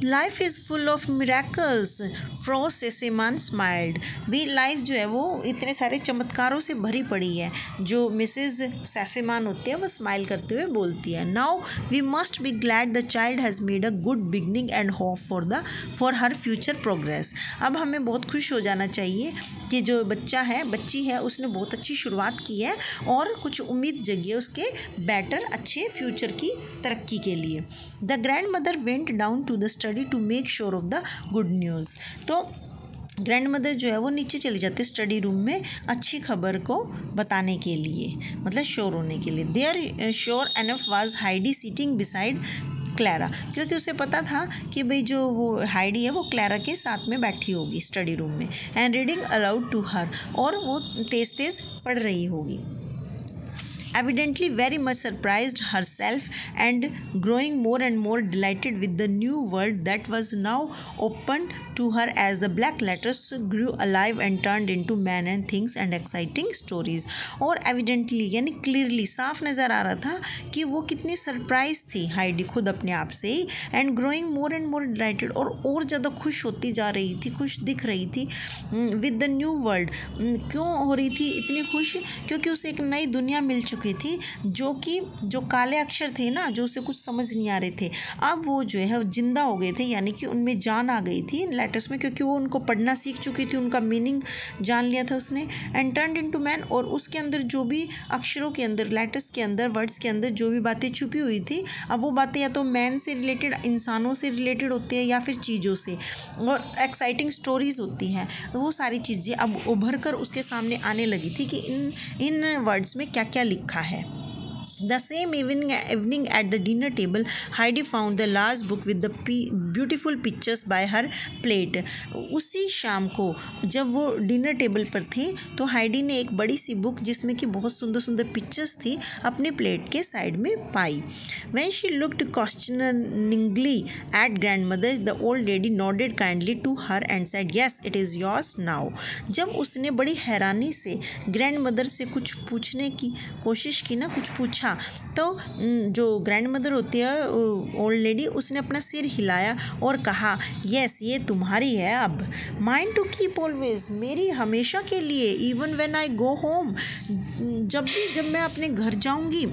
Life is full of miracles, Frau Sesemann smiled. भी life जो है वो इतने सारे चमत्कारों से भरी पड़ी है। जो मिसेस सेसेमान होती है वो स्माइल करते हुए बोलती है, now we must be glad the child has made a good beginning and hope for her future progress. अब हमें बहुत खुश हो जाना चाहिए कि जो बच्ची है उसने बहुत अच्छी शुरुआत की है और कुछ उम्मीद जगी है उसके बेटर अच्छे फ्यूचर की तरक्की के लिए। The grandmother went down to the study to make sure of the good news. तो ग्रैंड मदर जो है वो नीचे चली जाती है स्टडी रूम में अच्छी खबर को बताने के लिए, मतलब श्योर होने के लिए। There sure enough was Heidi sitting beside Clara, क्योंकि उसे पता था कि भाई जो वो हाइडी है वो क्लैरा के साथ में बैठी होगी स्टडी रूम में, and reading aloud to her, और वो तेज़ तेज़ पढ़ रही होगी। Evidently very much surprised herself and growing more and more delighted with the new world that was now opened to her as the black letters grew alive and turned into men and things and exciting stories। और evidently यानी clearly साफ नज़र आ रहा था कि वो कितनी surprise थी हाइडी खुद अपने आप से ही, and growing more and more delighted, और ज़्यादा खुश होती जा रही थी, खुश दिख रही थी विद द न्यू वर्ल्ड। क्यों हो रही थी इतनी खुश? क्योंकि उसे एक नई दुनिया मिल चुकी थी, जो काले अक्षर थे ना, जो उसे कुछ समझ नहीं आ रहे थे, अब वो जो है जिंदा हो गए थे, यानी कि उनमें जान आ गई थी लेटर्स में, क्योंकि वो उनको पढ़ना सीख चुकी थी, उनका मीनिंग जान लिया था उसने। एंड टर्न्ड इनटू मैन, और उसके अंदर जो भी अक्षरों के अंदर, लेटर्स के अंदर, वर्ड्स के अंदर जो भी बातें छुपी हुई थी, अब वो बातें या तो मैन से रिलेटेड, इंसानों से रिलेटेड होती है या फिर चीज़ों से, और एक्साइटिंग स्टोरीज होती हैं। वो सारी चीज़ें अब उभर कर उसके सामने आने लगी थी कि इन वर्ड्स में क्या क्या लिखा है। The same evening at the dinner table, Heidi found the large book with the beautiful pictures by her plate। उसी शाम को जब वो डिनर टेबल पर थी तो हाइडी ने एक बड़ी सी बुक जिसमें कि बहुत सुंदर सुंदर पिक्चर्स थी अपने प्लेट के साइड में पाई। When she looked questioningly at grandmother, the old lady nodded kindly to her and said, "Yes, it is yours now." जब उसने बड़ी हैरानी से ग्रैंड मदर से कुछ पूछने की कोशिश की ना, कुछ पूछा, तो जो ग्रैंड मदर होती है ओल्ड लेडी, उसने अपना सिर हिलाया और कहा, यस ये तुम्हारी है अब, माइंड टू कीप ऑलवेज, मेरी हमेशा के लिए, even when I go home, जब मैं अपने घर जाऊंगी।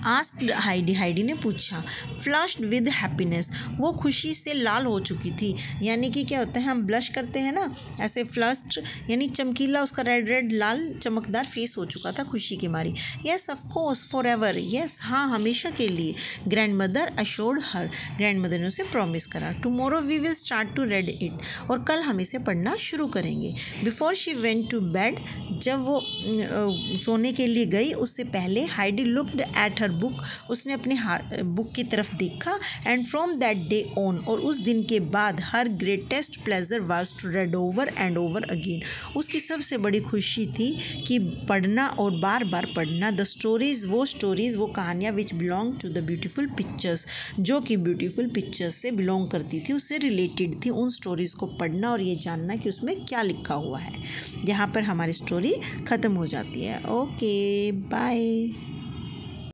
आस्क्ड हाइडी ने पूछा। फ्लश्ड विद हैप्पीनेस, वो खुशी से लाल हो चुकी थी, यानी कि क्या होता है हम ब्लश करते हैं ना, ऐसे फ्लश्ड यानी चमकीला, उसका रेड लाल चमकदार फेस हो चुका था खुशी की मारी। Yes of course for ever, yes हाँ हमेशा के लिए। Grandmother assured her, grandmother ने उसे प्रॉमिस करा। Tomorrow we will start to read it, और कल हम इसे पढ़ना शुरू करेंगे। Before she went to bed, जब वो सोने के लिए गई उससे पहले Heidi looked at her book, उसने अपने बुक की तरफ देखा। And from that day on, और उस दिन के बाद, हर greatest pleasure was to read over and over again, उसकी सबसे बड़ी खुशी थी कि पढ़ना और बार बार पढ़ना। द स्टोरीज, वो कहानियाँ which belong to the beautiful pictures, जो कि ब्यूटीफुल पिक्चर्स से बिलोंग करती थी, उससे रिलेटेड थी, उन स्टोरीज़ को पढ़ना और ये जानना कि उसमें क्या लिखा हुआ है। यहाँ पर हमारी स्टोरी ख़त्म हो जाती है। Okay bye.